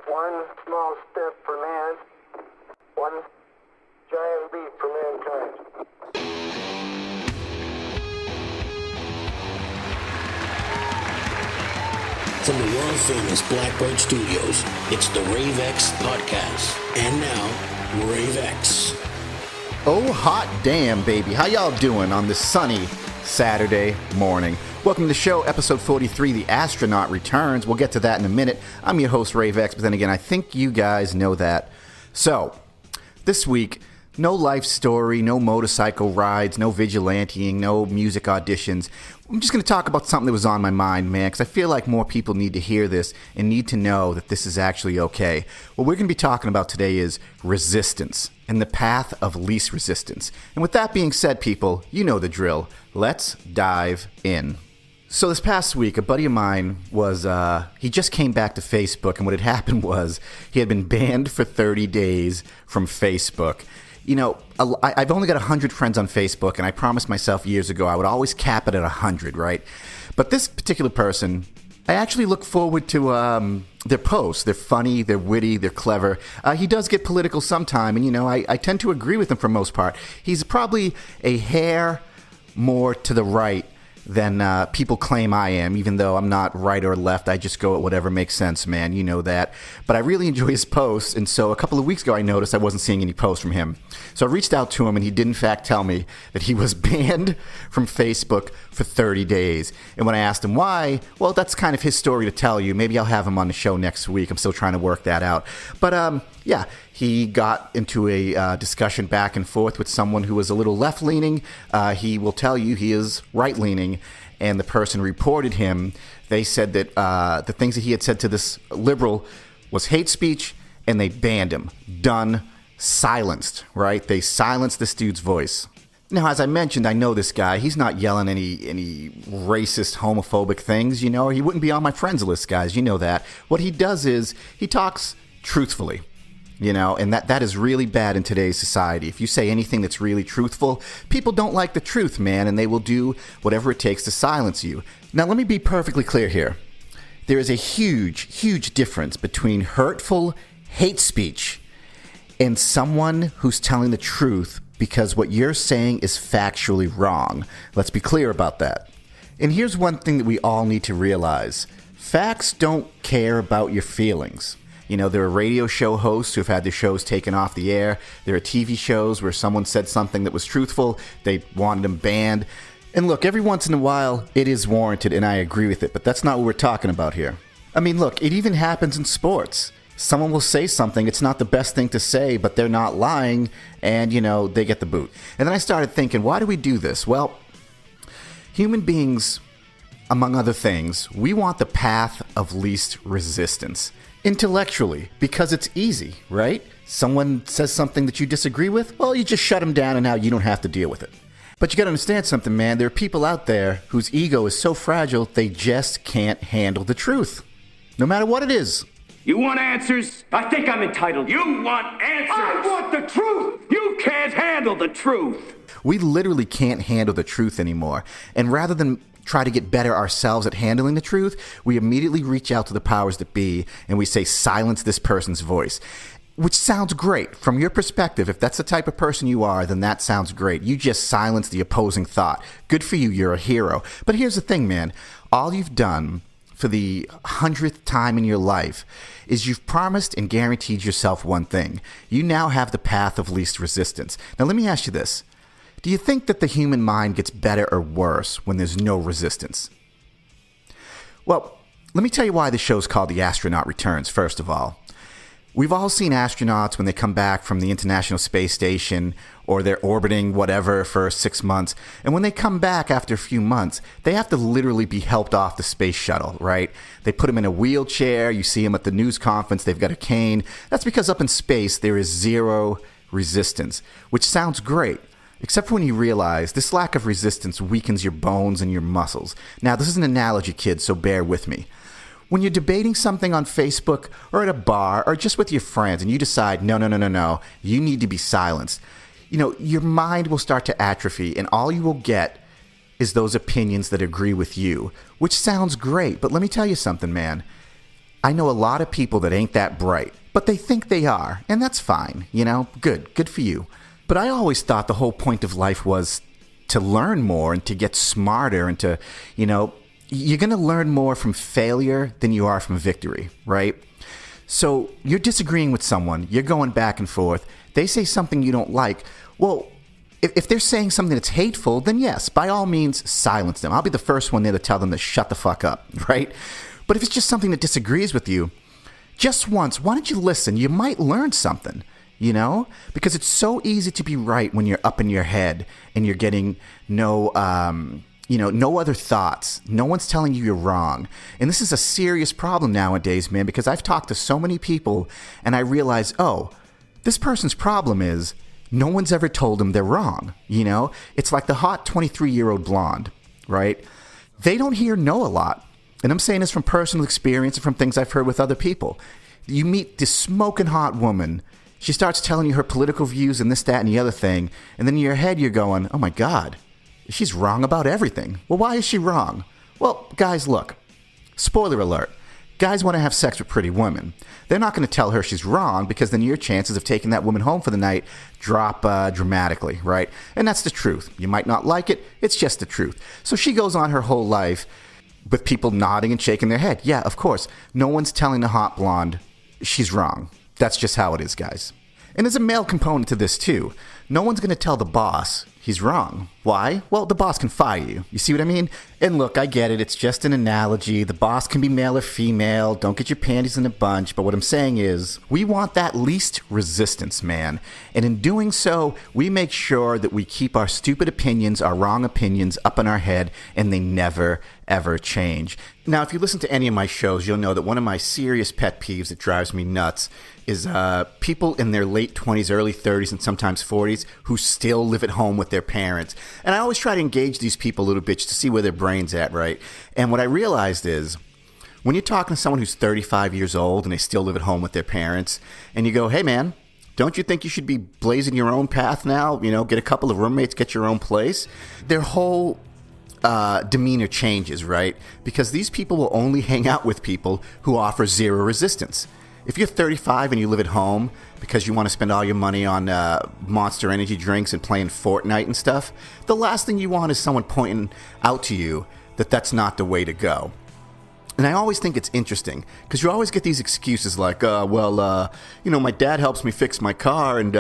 one small step for man, one giant leap for mankind. From the world-famous Blackbird Studios, it's the Rave X podcast. And now, Rave X. Oh, hot damn, baby. How y'all doing on this sunny Saturday morning? Welcome to the show, episode 43, The Astronaut Returns. We'll get to that in a minute. I'm your host, Rave X, but then again, I think you guys know that. So, this week, no life story, no motorcycle rides, no vigilanteing, no music auditions. I'm just going to talk about something that was on my mind, man, because I feel like more people need to hear this and need to know that this is actually okay. What we're going to be talking about today is resistance and the path of least resistance. And with that being said, people, you know the drill. Let's dive in. So this past week, a buddy of mine was, he just came back to Facebook, and what had happened was he had been banned for 30 days from Facebook. You know, I've only got 100 friends on Facebook, and I promised myself years ago I would always cap it at 100, right? But this particular person, I actually look forward to their posts. They're funny, they're witty, they're clever. He does get political sometime, and, you know, I tend to agree with him for the most part. He's probably a hair more to the right than people claim I am, even though I'm not right or left. I just go at whatever makes sense, man. You know that. But I really enjoy his posts, and so a couple of weeks ago I noticed I wasn't seeing any posts from him. So I reached out to him, and he did in fact tell me that he was banned from Facebook for 30 days. And when I asked him why, well, that's kind of his story to tell you. Maybe I'll have him on the show next week. I'm still trying to work that out. But yeah, he got into a discussion back and forth with someone who was a little left-leaning. He will tell you he is right-leaning, and the person reported him. They said that the things that he had said to this liberal was hate speech, and they banned him. Done. Silenced, right? They silenced this dude's voice. Now, as I mentioned, I know this guy. He's not yelling any racist, homophobic things, you know. He wouldn't be on my friends list, guys. You know that. What he does is he talks truthfully. You know, and that is really bad in today's society. If you say anything that's really truthful, people don't like the truth, man, and they will do whatever it takes to silence you. Now, let me be perfectly clear here. There is a huge, huge difference between hurtful hate speech and someone who's telling the truth because what you're saying is factually wrong. Let's be clear about that. And here's one thing that we all need to realize. Facts don't care about your feelings. You know, there are radio show hosts who've had their shows taken off the air. There are TV shows where someone said something that was truthful. They wanted them banned. And look, every once in a while, it is warranted, and I agree with it. But that's not what we're talking about here. I mean, look, it even happens in sports. Someone will say something, it's not the best thing to say, but they're not lying, and, you know, they get the boot. And then I started thinking, why do we do this? Well, human beings, among other things, we want the path of least resistance. Intellectually, because it's easy, right? Someone says something that you disagree with, well, you just shut them down and now you don't have to deal with it. But you gotta understand something, man. There are people out there whose ego is so fragile, they just can't handle the truth. No matter what it is. You want answers? I think I'm entitled. You want answers? I want the truth! You can't handle the truth! We literally can't handle the truth anymore. And rather than try to get better ourselves at handling the truth, we immediately reach out to the powers that be and we say, silence this person's voice. Which sounds great. From your perspective, if that's the type of person you are, then that sounds great. You just silenced the opposing thought. Good for you, you're a hero. But here's the thing, man. All you've done for the 100th time in your life is you've promised and guaranteed yourself one thing. You now have the path of least resistance. Now let me ask you this. Do you think that the human mind gets better or worse when there's no resistance? Well, let me tell you why the show's called The Astronaut Returns, first of all. We've all seen astronauts when they come back from the International Space Station or they're orbiting whatever for 6 months. And when they come back after a few months, they have to literally be helped off the space shuttle, right? They put them in a wheelchair. You see them at the news conference. They've got a cane. That's because up in space, there is zero resistance, which sounds great. Except for when you realize this lack of resistance weakens your bones and your muscles. Now, this is an analogy, kids, so bear with me. When you're debating something on Facebook or at a bar or just with your friends and you decide, no, you need to be silenced, you know, your mind will start to atrophy and all you will get is those opinions that agree with you, which sounds great. But let me tell you something, man. I know a lot of people that ain't that bright, but they think they are, and that's fine, good for you. But I always thought the whole point of life was to learn more and to get smarter and to, you're going to learn more from failure than you are from victory, right? So you're disagreeing with someone, you're going back and forth, they say something you don't like. Well, if they're saying something that's hateful, then yes, by all means, silence them. I'll be the first one there to tell them to shut the fuck up, right? But if it's just something that disagrees with you, just once, why don't you listen? You might learn something, Because it's so easy to be right when you're up in your head and you're getting no other thoughts. No one's telling you you're wrong. And this is a serious problem nowadays, man, because I've talked to so many people and I realize, this person's problem is no one's ever told them they're wrong. It's like the hot 23-year-old blonde, right? They don't hear no a lot. And I'm saying this from personal experience and from things I've heard with other people. You meet this smoking hot woman. She starts telling you her political views and this, that, and the other thing. And then in your head, you're going, oh my God, she's wrong about everything. Well, why is she wrong? Well, guys, look, spoiler alert. Guys want to have sex with pretty women. They're not going to tell her she's wrong because then your chances of taking that woman home for the night drop dramatically, right? And that's the truth. You might not like it. It's just the truth. So she goes on her whole life with people nodding and shaking their head. Yeah, of course. No one's telling the hot blonde she's wrong. That's just how it is, guys. And there's a male component to this, too. No one's going to tell the boss he's wrong. Why? Well, the boss can fire you. You see what I mean? And look, I get it. It's just an analogy. The boss can be male or female. Don't get your panties in a bunch. But what I'm saying is, we want that least resistance, man. And in doing so, we make sure that we keep our stupid opinions, our wrong opinions up in our head, and they never, ever change. Now, if you listen to any of my shows, you'll know that one of my serious pet peeves that drives me nuts is people in their late 20s, early 30s, and sometimes 40s who still live at home with their parents. And I always try to engage these people a little bit to see where their brain's at, right? And what I realized is when you're talking to someone who's 35 years old and they still live at home with their parents, and you go, hey, man, don't you think you should be blazing your own path now? Get a couple of roommates, get your own place. Their whole demeanor changes, right? Because these people will only hang out with people who offer zero resistance. If you're 35 and you live at home because you want to spend all your money on Monster Energy drinks and playing Fortnite and stuff, the last thing you want is someone pointing out to you that that's not the way to go. And I always think it's interesting because you always get these excuses like, my dad helps me fix my car and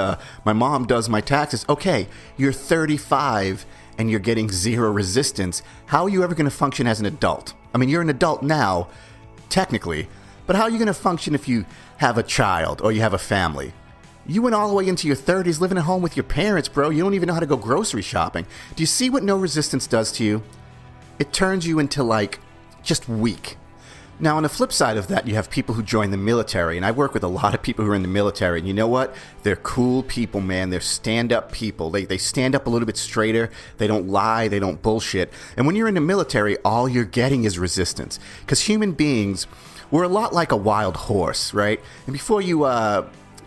my mom does my taxes. Okay, you're 35 and you're getting zero resistance. How are you ever going to function as an adult? I mean, you're an adult now, technically, but how are you going to function if you have a child or you have a family? You went all the way into your 30s living at home with your parents, bro. You don't even know how to go grocery shopping. Do you see what no resistance does to you? It turns you into, just weak. Now, on the flip side of that, you have people who join the military, and I work with a lot of people who are in the military, and you know what? They're cool people, man. They're stand-up people. They stand up a little bit straighter. They don't lie. They don't bullshit. And when you're in the military, all you're getting is resistance. Because human beings, we're a lot like a wild horse, right? And before you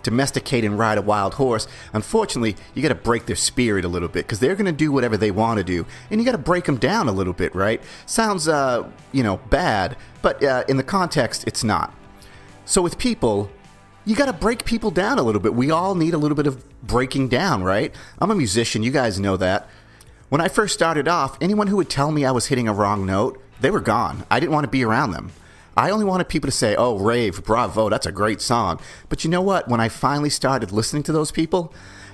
domesticate and ride a wild horse, unfortunately, you got to break their spirit a little bit because they're going to do whatever they want to do. And you got to break them down a little bit, right? Sounds, bad, but in the context, it's not. So with people, you got to break people down a little bit. We all need a little bit of breaking down, right? I'm a musician. You guys know that. When I first started off, anyone who would tell me I was hitting a wrong note, they were gone. I didn't want to be around them. I only wanted people to say, oh, Rave, bravo, that's a great song. But you know what? When I finally started listening to those people,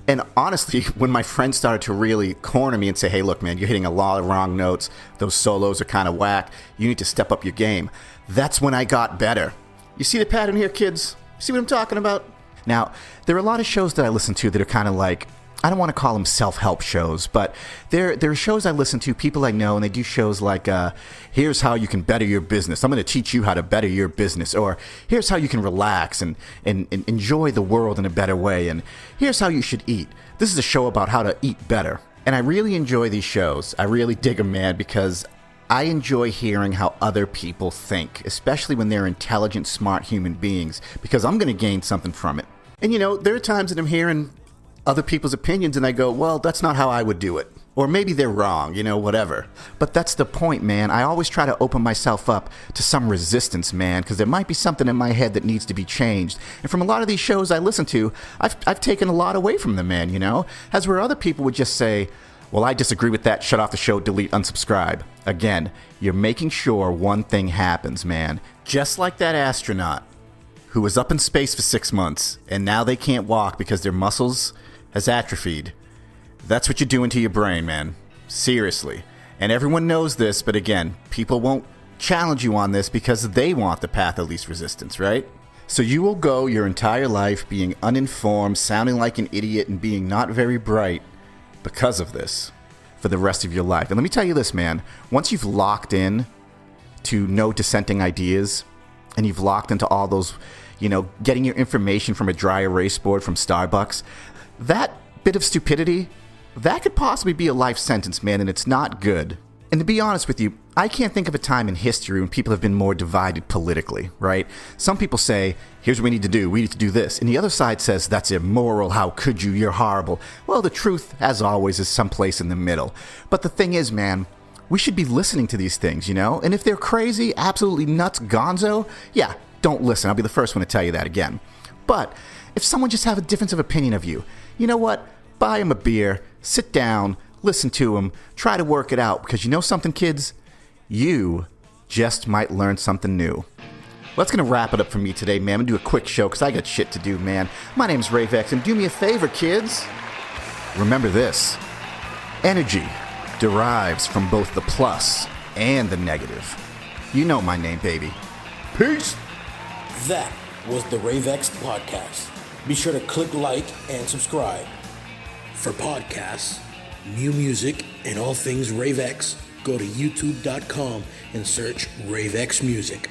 and honestly, when my friends started to really corner me and say, hey, look, man, you're hitting a lot of wrong notes. Those solos are kind of whack. You need to step up your game. That's when I got better. You see the pattern here, kids? See what I'm talking about? Now, there are a lot of shows that I listen to that are kind of like, I don't want to call them self-help shows, but there are shows I listen to, people I know, and they do shows like, here's how you can better your business. I'm going to teach you how to better your business. Or here's how you can relax and enjoy the world in a better way. And here's how you should eat. This is a show about how to eat better. And I really enjoy these shows. I really dig them, man, because I enjoy hearing how other people think, especially when they're intelligent, smart human beings, because I'm going to gain something from it. And, there are times that I'm hearing other people's opinions and I go, well, that's not how I would do it. Or maybe they're wrong, whatever. But that's the point, man. I always try to open myself up to some resistance, man, because there might be something in my head that needs to be changed. And from a lot of these shows I listen to, I've taken a lot away from them, man, As where other people would just say, well, I disagree with that, shut off the show, delete, unsubscribe. Again, you're making sure one thing happens, man. Just like that astronaut who was up in space for 6 months, and now they can't walk because their muscles has atrophied. That's what you're doing to your brain, man. Seriously. And everyone knows this, but again, people won't challenge you on this because they want the path of least resistance, right? So you will go your entire life being uninformed, sounding like an idiot, and being not very bright because of this for the rest of your life. And let me tell you this, man. Once you've locked in to no dissenting ideas, and you've locked into all those, getting your information from a dry erase board from Starbucks, that bit of stupidity, that could possibly be a life sentence, man, and it's not good. And to be honest with you, I can't think of a time in history when people have been more divided politically, right? Some people say, here's what we need to do. We need to do this. And the other side says, that's immoral. How could you? You're horrible. Well, the truth, as always, is someplace in the middle. But the thing is, man, we should be listening to these things, And if they're crazy, absolutely nuts, gonzo, yeah, don't listen. I'll be the first one to tell you that again. But if someone just have a difference of opinion of you, you know what? Buy them a beer, sit down, listen to them, try to work it out. Because you know something, kids? You just might learn something new. Well, that's going to wrap it up for me today, man. I'm going to do a quick show because I got shit to do, man. My name's Rave, and do me a favor, kids. Remember this. Energy derives from both the plus and the negative. You know my name, baby. Peace. That was the Rave X podcast. Be sure to click like and subscribe. For podcasts, new music, and all things Rave X, go to youtube.com and search Rave X Music.